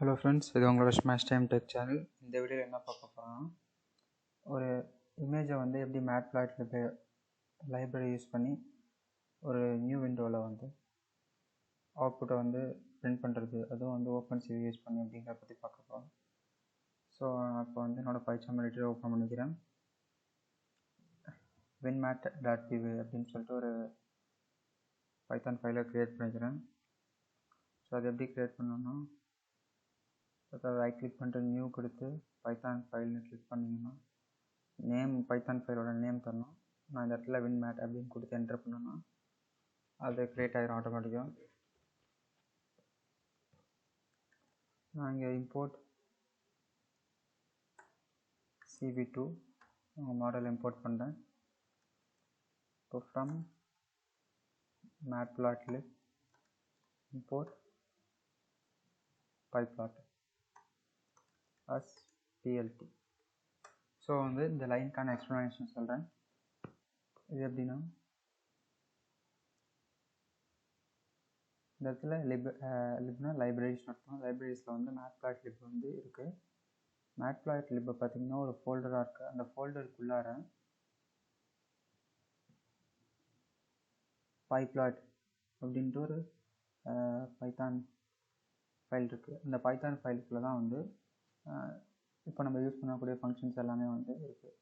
Hello friends, இது உங்களோட smashtime tech channel. இந்த வீடியோவில் என்ன பார்க்க போகிறோன்னா, ஒரு இமேஜை வந்து எப்படி matplotlib லைப்ரரி யூஸ் பண்ணி ஒரு நியூ விண்டோவில் வந்து அவுட்புட்டை வந்து பிரிண்ட் பண்ணுறது, அதுவும் வந்து ஓப்பன்சிவி யூஸ் பண்ணி அப்படிங்கிறத பற்றி பார்க்க போகிறோம். ஸோ இப்போ வந்து என்னோடய பைத்தன் எடிட்டர் ஓப்பன் பண்ணிக்கிறேன். winmat.py அப்படின்னு சொல்லிட்டு ஒரு பைத்தான் ஃபைலை க்ரியேட் பண்ணிக்கிறேன். ஸோ அது எப்படி க்ரியேட் பண்ணணும்னா, அதை ரைட் கிளிக் பண்ணிட்டு நியூ கொடுத்து பைத்தான் ஃபைல்னு கிளிக் பண்ணிங்கன்னா நேம் பைத்தான் ஃபைலோட நேம் தரணும். நான் இந்த இடத்துல winmat அப்படின்னு கொடுத்து என்டர் பண்ணேன்னா அது க்ரியேட் ஆகிடும் ஆட்டோமேட்டிக்காக. நான் இங்கே இம்போர்ட் cv2 உங்கள் மாடல் இம்போர்ட் பண்ணுறேன். இப்போ from matplotlib import pyplot as plt. So வந்து இந்த லைனுக்கான எக்ஸ்ப்ளனேஷன் சொல்கிறேன். இது எப்படின்னா, இந்த இடத்துல லிப்னா லைப்ரரிஸ் அர்த்தம். லைப்ரரிஸில் வந்து matplotlib வந்து இருக்குது. matplotlib பார்த்திங்கன்னா ஒரு ஃபோல்டராக இருக்குது. அந்த ஃபோல்டருக்குள்ளார pyplot அப்படின்ட்டு ஒரு பைத்தான் ஃபைல் இருக்குது. இந்த பைத்தான் ஃபைலுக்குள்ளே தான் வந்து இப்போ நம்ம யூஸ் பண்ணக்கூடிய ஃபங்க்ஷன்ஸ் எல்லாமே வந்து இருக்குது.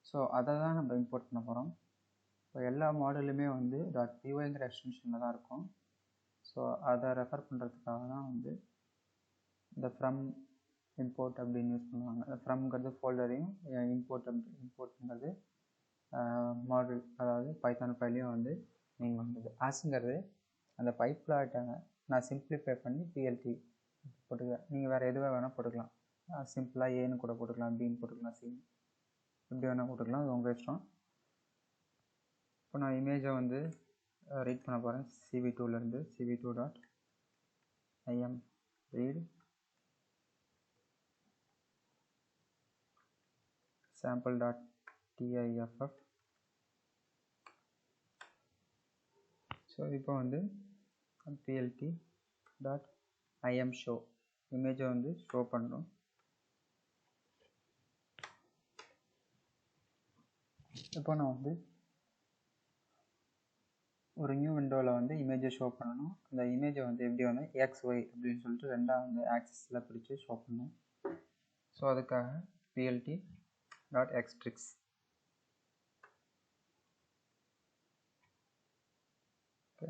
ஸோ அதை தான் நம்ம இம்போர்ட் பண்ண போகிறோம். இப்போ எல்லா மாடலுமே வந்து .pyங்கிற எக்ஸ்டென்ஷனில் தான் இருக்கும். ஸோ அதை ரெஃபர் பண்ணுறதுக்காக தான் வந்து இந்த ஃப்ரம் இம்போர்ட் அப்படின்னு யூஸ் பண்ணுவாங்க. ஃப்ரம்ங்கிறது ஃபோல்டரையும், இம்போர்ட்ங்கிறது மாடல், அதாவது பைத்தான் ஃபைலையும் வந்து நீங்கள் வந்தது. ஆஸுங்கிறது அந்த பைப்லாட்டை நான் சிம்பிளிஃபை பண்ணி பிஎல்டி போட்டுக்கிறேன். நீங்கள் வேறு எதுவாக வேணால் போட்டுக்கலாம். சிம்பிளாக ஏன்னு கூட போட்டுக்கலாம், பின்னு போட்டுக்கலாம், சி எப்படி வேணால் போட்டுக்கலாம், அது உங்கள் இஷ்டம். இப்போ நான் இமேஜை வந்து ரீட் பண்ண போகிறேன். cv2லேருந்து cv2.im read sample.tiff. ஸோ இப்போ வந்து plt.im show இமேஜை வந்து ஷோ பண்ணுறோம். இப்போ நான் வந்து ஒரு நியூ விண்டோவில் வந்து இமேஜை ஷோ பண்ணணும். அந்த இமேஜை வந்து எப்படி வந்து XY அப்படின்னு சொல்லிட்டு ரெண்டாக வந்து ஆக்சிஸில் பிரித்து ஷோ பண்ணணும். ஸோ அதுக்காக plt.xtricks. ஓகே,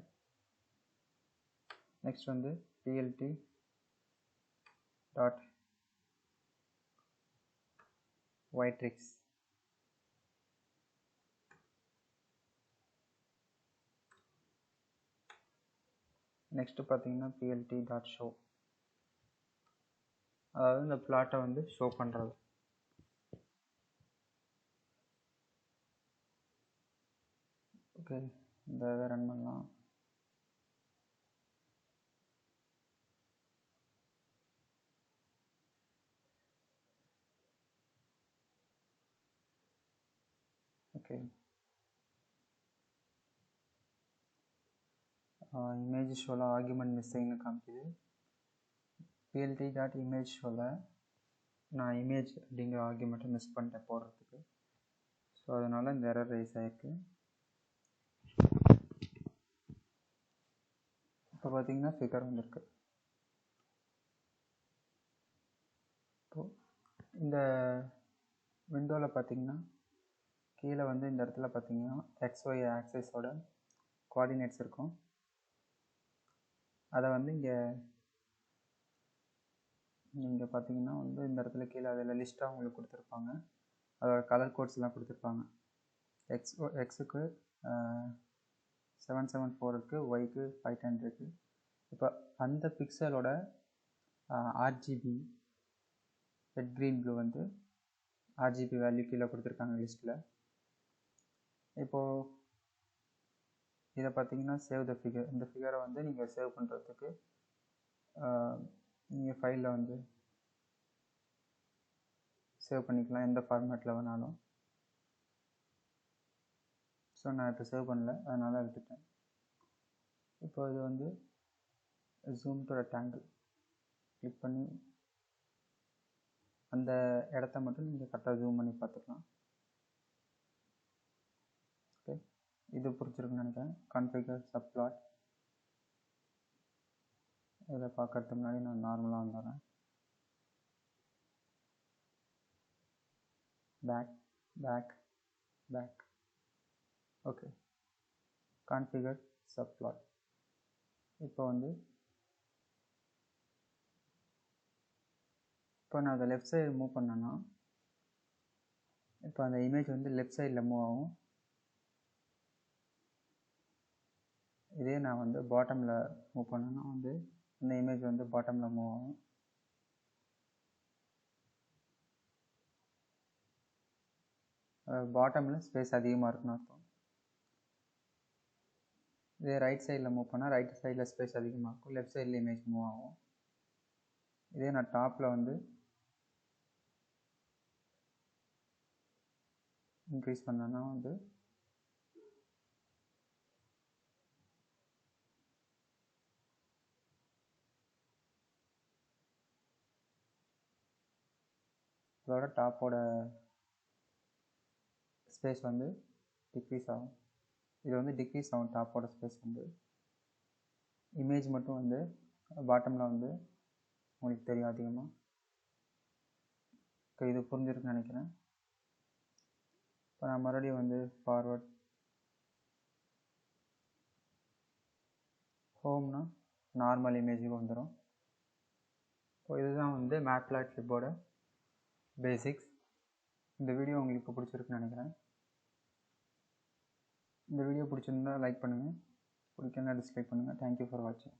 நெக்ஸ்ட் வந்து plt.ytricks. நெக்ஸ்ட்டு பார்த்தீங்கன்னா plt.show, அதாவது இந்த பிளாட்டை வந்து ஷோ பண்ணுறது. ஓகே, இந்த இதை ரன் பண்ணலாம். ஓகே, இமேஜ் ஷோவில் ஆர்குமெண்ட் மிஸ்ஸிங்னு காமிக்குது. plt.image ஷோவில் நான் இமேஜ் அப்படிங்கிற ஆர்குமெண்ட்டை மிஸ் பண்ணிட்டேன் போடுறதுக்கு. ஸோ அதனால் இந்த எரர் ரைஸ் ஆகிருக்கு. இப்போ பார்த்தீங்கன்னா ஃபிகர் வந்திருக்கு. இப்போது இந்த விண்டோவில் பார்த்தீங்கன்னா கீழே வந்து இந்த இடத்துல பார்த்தீங்கன்னா XY ஆக்சிஸோட கோஆர்டினேட்ஸ் இருக்கும். அதை வந்து இங்கே நீங்கள் பார்த்தீங்கன்னா வந்து இந்த இடத்துல கீழே அதில் லிஸ்ட்டாக உங்களுக்கு கொடுத்துருப்பாங்க. அதோட கலர் கோட்ஸ்லாம் கொடுத்துருப்பாங்க. எக்ஸுக்கு 774 இருக்குது, ஒய்க்கு 510 இருக்குது. இப்போ அந்த பிக்சலோட ஆர்ஜிபி ரெட் க்ரீன் ப்ளூ வந்து ஆர்ஜிபி வேல்யூ கீழே கொடுத்துருக்காங்க லிஸ்ட்டில். இப்போது இதை பார்த்தீங்கன்னா சேவ் த ஃபிகர். இந்த ஃபிகரை வந்து நீங்கள் சேவ் பண்ணுறதுக்கு நீங்கள் ஃபைலில் வந்து சேவ் பண்ணிக்கலாம், எந்த ஃபார்மேட்டில் வேணாலும். ஸோ நான் இப்போ சேவ் பண்ணல, அதனால் எடுத்துட்டேன். இப்போ இது வந்து ஜூம் டு ரெக்டாங்கிள். கிளிக் பண்ணி அந்த இடத்த மட்டும் நீங்கள் கரெக்டாக ஜூம் பண்ணி பார்த்துக்கலாம். ஓகே, இது புரிஞ்சிருக்குன்னு நினைக்கிறேன். Configure subplot. இதை பார்க்கறதுக்கு முன்னாடி நான் நார்மலாக வந்துடுறேன். பேக். Okay, configure subplot. இப்போ நான் அதை லெஃப்ட் சைடு மூவ் பண்ணேன்னா இப்போ அந்த இமேஜ் லெஃப்ட் சைடில் மூவ் ஆகும். இதே நான் பாட்டமில் மூவ் பண்ணேன்னா இந்த இமேஜ் பாட்டமில் மூவ் ஆகும். பாட்டமில் ஸ்பேஸ் அதிகமாக இருக்குன்னு அர்த்தம். இதே ரைட் சைடில் மூவ் பண்ணால் ரைட் சைடில் ஸ்பேஸ் அதிகமாக இருக்கும், லெஃப்ட் சைடில் இமேஜ் மூவ் ஆகும். இதே நான் டாப்பில் இன்க்ரீஸ் பண்ணேன்னா இதோட டாப்போட ஸ்பேஸ் டிக்ரீஸ் ஆகும். இது டிக்ரீஸ் ஆகும் டாப்போட ஸ்பேஸ். இமேஜ் மட்டும் பாட்டமில் உங்களுக்கு தெரியும் அதிகமாக. இப்போ இது புரிஞ்சிருக்குன்னு நினைக்கிறேன். இப்போ நான் மறுபடியும் ஃபார்வர்ட் ஹோம்னா நார்மல் இமேஜுக்கு வந்துடும். இப்போ இதுதான் மேட்ப்ளாட்லிப்போட பேசிக்ஸ். இந்த வீடியோ உங்களுக்கு பிடிச்சிருக்குன்னு நினைக்கிறேன். இந்த வீடியோ பிடிச்சிருந்தா லைக் பண்ணுங்கள், பிடிக்கலன்னா டிஸ்லைக் பண்ணுங்கள். தேங்க்யூ ஃபார் வாட்சிங்.